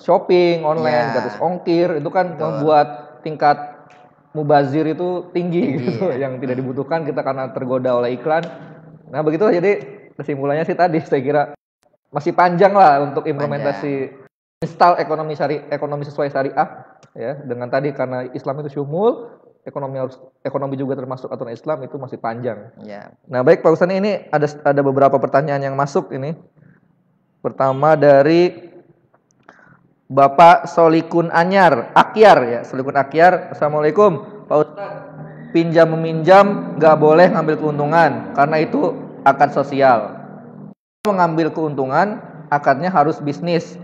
shopping online, gratis ongkir, itu kan membuat tingkat mubazir itu tinggi gitu, yang tidak dibutuhkan kita karena tergoda oleh iklan. Nah begitulah, jadi kesimpulannya sih tadi saya kira masih panjang lah untuk implementasi install ekonomi sesuai syariah ya, dengan tadi karena Islam itu syumul, ekonomi juga termasuk aturan Islam, itu masih panjang. Ya. Nah baik Pak Ustaz, ini ada beberapa pertanyaan yang masuk ini. Pertama dari Bapak Solikun Akyar ya, Solikun Akyar. Assalamualaikum Pak Ustaz. Pinjam meminjam nggak boleh ngambil keuntungan karena itu akad sosial. Mengambil keuntungan akadnya harus bisnis.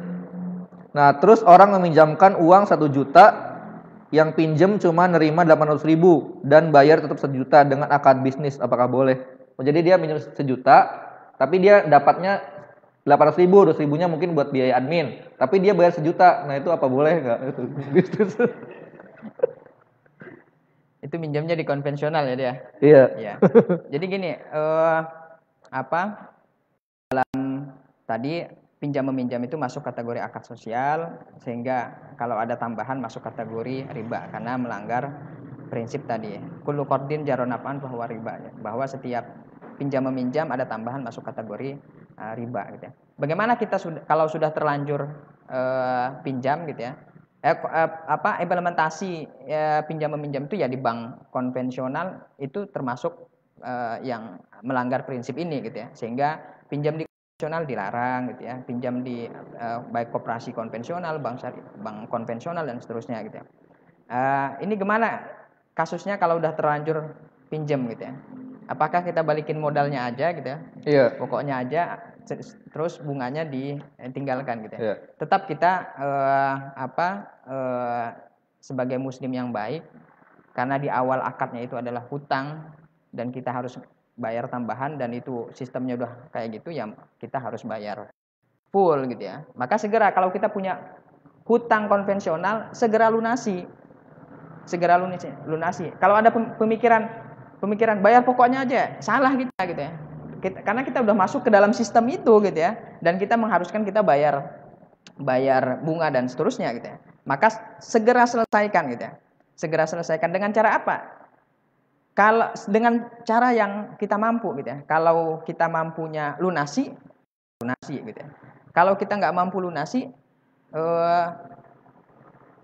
Nah terus orang meminjamkan uang 1 juta, yang pinjam cuma nerima 800.000 dan bayar tetap 1 juta dengan akad bisnis, apakah boleh? Jadi dia minjem 1 juta tapi dia dapatnya 800.000, 200.000-nya mungkin buat biaya admin, tapi dia bayar 1 juta. Nah itu apa boleh nggak? Itu minjamnya di konvensional ya dia. Iya. Ya. Jadi gini, dalam tadi pinjam meminjam itu masuk kategori akad sosial, sehingga kalau ada tambahan masuk kategori riba karena melanggar prinsip tadi. Kullu qardin jarra naf'an bahwa riba ya. Bahwa setiap pinjam meminjam ada tambahan masuk kategori riba gitu ya. Bagaimana kita kalau sudah terlanjur pinjam gitu ya. Implementasi pinjam meminjam itu ya di bank konvensional itu termasuk yang melanggar prinsip ini gitu ya. Sehingga pinjam di konvensional dilarang gitu ya. Pinjam di baik koperasi konvensional, bank konvensional dan seterusnya gitu ya. Ini gimana kasusnya kalau udah terlanjur pinjam gitu ya. Apakah kita balikin modalnya aja gitu ya? Iya. Pokoknya aja, terus bunganya ditinggalkan gitu ya. Iya. Tetap kita sebagai muslim yang baik, karena di awal akadnya itu adalah hutang dan kita harus bayar tambahan dan itu sistemnya udah kayak gitu, ya kita harus bayar full gitu ya. Maka segera kalau kita punya hutang konvensional, segera lunasi. Segera lunasi. Kalau ada pemikiran bayar pokoknya aja, salah kita gitu ya. Karena kita udah masuk ke dalam sistem itu gitu ya, dan kita mengharuskan kita bayar bunga dan seterusnya gitu ya. Maka segera selesaikan gitu ya. Segera selesaikan dengan cara apa? Kalau dengan cara yang kita mampu gitu ya. Kalau kita mampunya lunasi gitu ya. Kalau kita nggak mampu lunasi,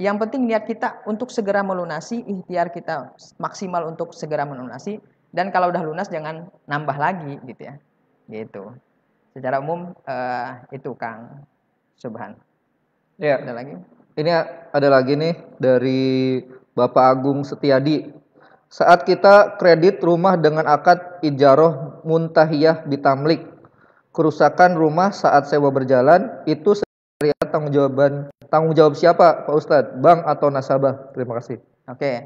yang penting niat kita untuk segera melunasi, ikhtiar kita maksimal untuk segera melunasi, dan kalau udah lunas jangan nambah lagi gitu ya. Gitu. Secara umum itu Kang Subhan. Ya. Ada lagi? Ini ada lagi nih dari Bapak Agung Setiadi. Saat kita kredit rumah dengan akad ijaroh muntahiyah bitamlik, kerusakan rumah saat sewa berjalan itu syariat tanggung jawab siapa Pak Ustadz? Bank atau nasabah? Terima kasih. Oke.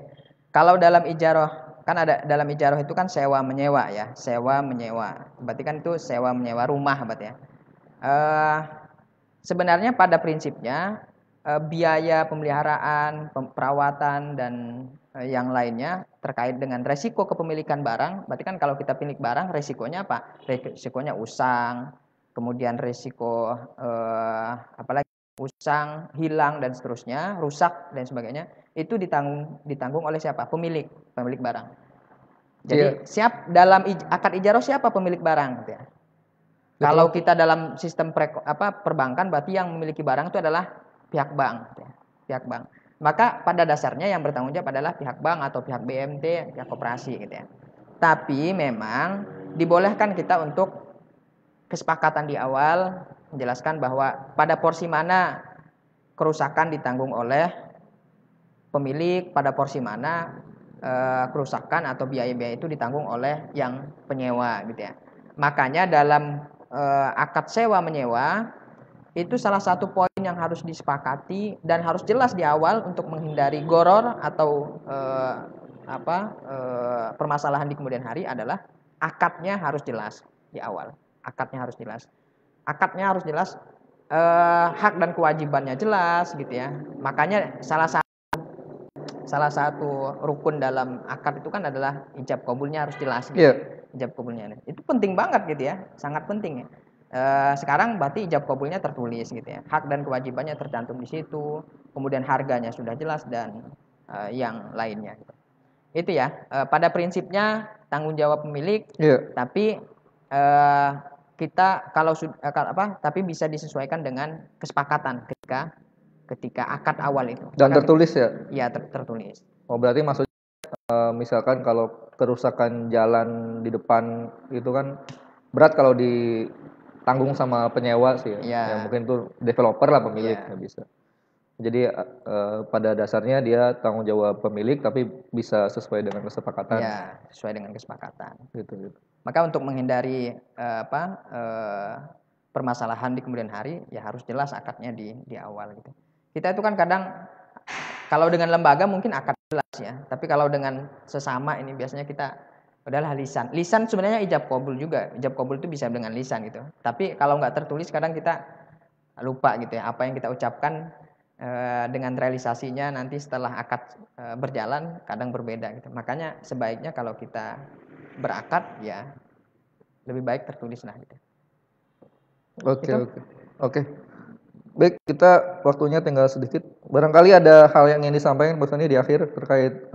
Kalau dalam ijaroh, kan ada dalam ijaroh itu kan sewa menyewa ya, sewa menyewa. Berarti kan itu sewa menyewa rumah berarti ya. Sebenarnya pada prinsipnya biaya pemeliharaan, perawatan dan yang lainnya terkait dengan resiko kepemilikan barang. Berarti kan kalau kita pemilik barang, resikonya apa? Resikonya usang, kemudian resiko apalagi usang, hilang dan seterusnya, rusak dan sebagainya. Itu ditanggung oleh siapa? Pemilik barang. Jadi siap dalam akad ijarah siapa pemilik barang gitu ya. Kalau kita dalam sistem perbankan berarti yang memiliki barang itu adalah pihak bank gitu ya. Pihak bank. Maka pada dasarnya yang bertanggung jawab adalah pihak bank atau pihak BMT, pihak koperasi gitu ya. Tapi memang dibolehkan kita untuk kesepakatan di awal menjelaskan bahwa pada porsi mana kerusakan ditanggung oleh pemilik, pada porsi mana kerusakan atau biaya-biaya itu ditanggung oleh yang penyewa gitu ya. Makanya dalam akad sewa menyewa itu salah satu poin yang harus disepakati dan harus jelas di awal untuk menghindari goror atau permasalahan di kemudian hari adalah akadnya harus jelas di awal. Akadnya harus jelas. Akadnya harus jelas, hak dan kewajibannya jelas gitu ya. Makanya salah satu rukun dalam akad itu kan adalah ijab kabulnya harus jelas gitu. Ijab kabulnya itu penting banget gitu ya, sangat penting ya. Sekarang berarti ijab kabulnya tertulis gitu ya, hak dan kewajibannya tercantum di situ, kemudian harganya sudah jelas dan yang lainnya gitu. Itu ya, pada prinsipnya tanggung jawab pemilik, tapi kita tapi bisa disesuaikan dengan kesepakatan ketika akad awal itu. Dan tertulis ya? Iya, tertulis. Oh, berarti maksudnya misalkan kalau kerusakan jalan di depan itu kan berat kalau ditanggung sama penyewa sih ya. Ya mungkin itu developer lah pemilik, nggak bisa. Jadi pada dasarnya dia tanggung jawab pemilik tapi bisa sesuai dengan kesepakatan. Ya, sesuai dengan kesepakatan. Gitu. Maka untuk menghindari permasalahan di kemudian hari ya harus jelas akadnya di awal gitu. Kita itu kan kadang kalau dengan lembaga mungkin akad jelas ya, tapi kalau dengan sesama ini biasanya kita adalah lisan. Lisan sebenarnya ijab qabul juga. Ijab qabul itu bisa dengan lisan gitu. Tapi kalau nggak tertulis kadang kita lupa gitu ya, apa yang kita ucapkan dengan realisasinya nanti setelah akad berjalan kadang berbeda gitu. Makanya sebaiknya kalau kita berakad ya lebih baik tertulis lah gitu. Oke. Baik, kita waktunya tinggal sedikit. Barangkali ada hal yang ingin disampaikan Mas Sony di akhir terkait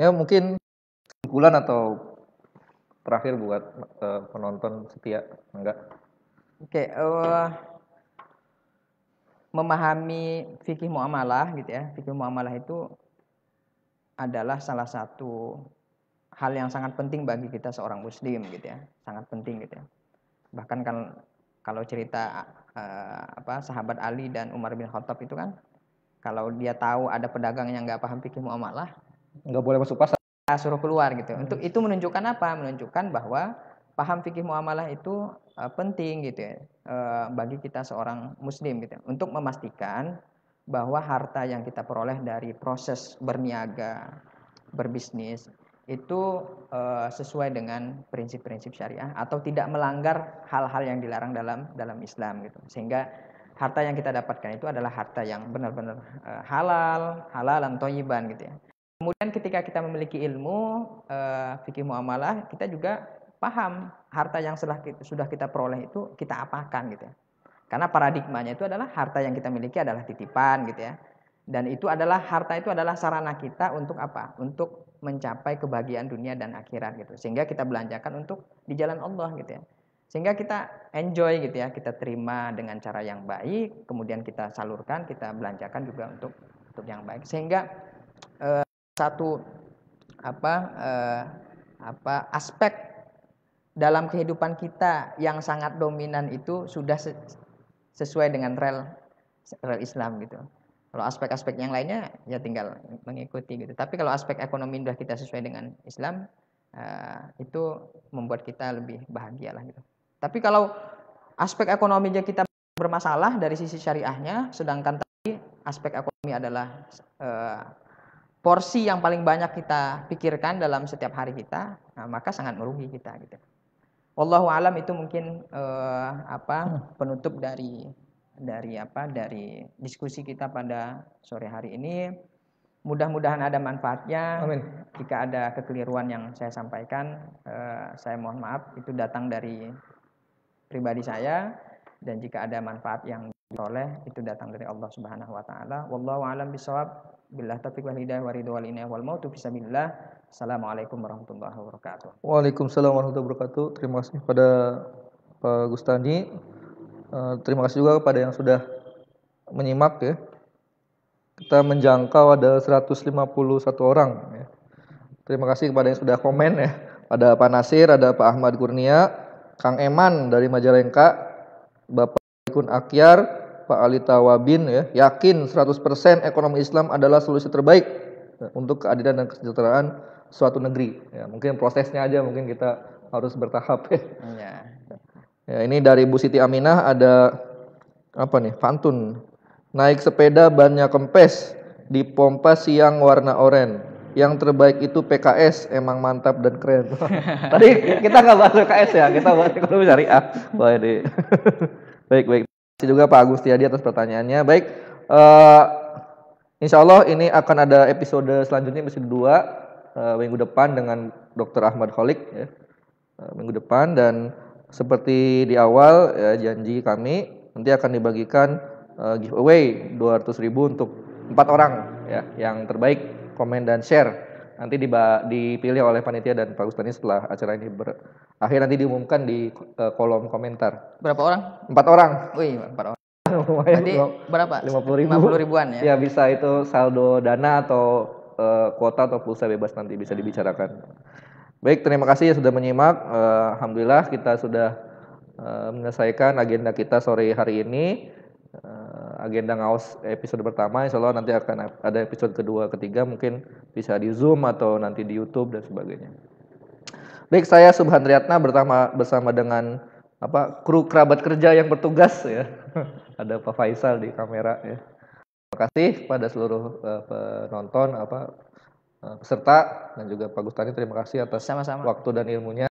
ya mungkin kesimpulan atau terakhir buat penonton setia, enggak? Oke, memahami fikih muamalah gitu ya. Fikih muamalah itu adalah salah satu hal yang sangat penting bagi kita seorang muslim gitu ya. Sangat penting gitu ya. Bahkan kan kalau cerita sahabat Ali dan Umar bin Khattab itu kan kalau dia tahu ada pedagang yang nggak paham fikih muamalah, nggak boleh masuk pasar, suruh keluar gitu. Untuk itu menunjukkan apa? Menunjukkan bahwa paham fikih muamalah itu penting gitu ya bagi kita seorang muslim gitu. Untuk memastikan bahwa harta yang kita peroleh dari proses berniaga, berbisnis itu sesuai dengan prinsip-prinsip syariah atau tidak melanggar hal-hal yang dilarang dalam Islam gitu. Sehingga harta yang kita dapatkan itu adalah harta yang benar-benar halalan thayyiban gitu ya. Kemudian ketika kita memiliki ilmu fikih muamalah, kita juga paham harta yang sudah kita peroleh itu kita apakan gitu ya. Karena paradigmanya itu adalah harta yang kita miliki adalah titipan gitu ya. Dan itu adalah harta itu adalah sarana kita untuk apa? Untuk mencapai kebahagiaan dunia dan akhirat gitu. Sehingga kita belanjakan untuk di jalan Allah gitu ya. Sehingga kita enjoy gitu ya, kita terima dengan cara yang baik, kemudian kita salurkan, kita belanjakan juga untuk yang baik. Sehingga satu aspek dalam kehidupan kita yang sangat dominan itu sudah sesuai dengan rel Islam gitu. Kalau aspek-aspek yang lainnya ya tinggal mengikuti gitu. Tapi kalau aspek ekonomi sudah kita sesuai dengan Islam, itu membuat kita lebih bahagia lah gitu. Tapi kalau aspek ekonominya kita bermasalah dari sisi syariahnya, sedangkan tadi aspek ekonomi adalah porsi yang paling banyak kita pikirkan dalam setiap hari kita, maka sangat merugi kita gitu. Wallahu alam, itu mungkin penutup dari diskusi kita pada sore hari ini. Mudah-mudahan ada manfaatnya. Amin. Jika ada kekeliruan yang saya sampaikan, saya mohon maaf, itu datang dari pribadi saya, dan jika ada manfaat yang diperoleh itu datang dari Allah Subhanahu wa taala. Wallahu alam bisawab. Billah taufiq wal hidayah wa ridha wal inayah wal mautu fisabilillah. Assalamualaikum warahmatullahi wabarakatuh. Waalaikumsalam warahmatullahi wabarakatuh. Terima kasih kepada Pak Gustani. Terima kasih juga kepada yang sudah menyimak ya. Kita menjangkau ada 151 orang ya. Terima kasih kepada yang sudah komen ya. Ada Pak Nasir, ada Pak Ahmad Kurnia, Kang Eman dari Majalengka, Bapak Ikun Akyar, Pak Ali Tawabin ya, yakin 100% ekonomi Islam adalah solusi terbaik untuk keadilan dan kesejahteraan suatu negeri. Ya, mungkin prosesnya aja mungkin kita harus bertahap ya. Ya, ini dari Bu Siti Aminah ada apa nih? Pantun. Naik sepeda bannya kempes, dipompa siang warna oranye. Yang terbaik itu PKS, emang mantap dan keren. Tadi kita nggak bahas PKS ya, kita bahas ekonomi syariah. Wah ini. Baik. Terima kasih juga Pak Agustiadi atas pertanyaannya. Baik, insya Allah ini akan ada episode selanjutnya, episode 2 minggu depan dengan Dr. Ahmad Kholik ya. Minggu depan, dan seperti di awal ya, janji kami nanti akan dibagikan giveaway 200.000 untuk 4 orang ya, yang terbaik komen dan share. Nanti dipilih oleh panitia dan Pak Gustani setelah acara ini berakhir, nanti diumumkan di kolom komentar. Berapa orang? 4 orang. Wih, 4 orang. Berarti berapa? 50.000. 50 ribuan ya. Ya bisa itu saldo dana atau kuota atau pulsa bebas, nanti bisa dibicarakan. Baik, terima kasih sudah menyimak. Alhamdulillah kita sudah menyelesaikan agenda kita sore hari ini. Agenda ngaos episode pertama, insya Allah nanti akan ada episode kedua, ketiga, mungkin bisa di Zoom atau nanti di YouTube dan sebagainya. Baik, saya Subhan Riyatna bersama dengan kru kerabat kerja yang bertugas ya. Ada Pak Faisal di kamera ya. Terima kasih pada seluruh penonton, peserta, dan juga Pak Gustani, terima kasih atas Sama-sama. waktu dan ilmunya.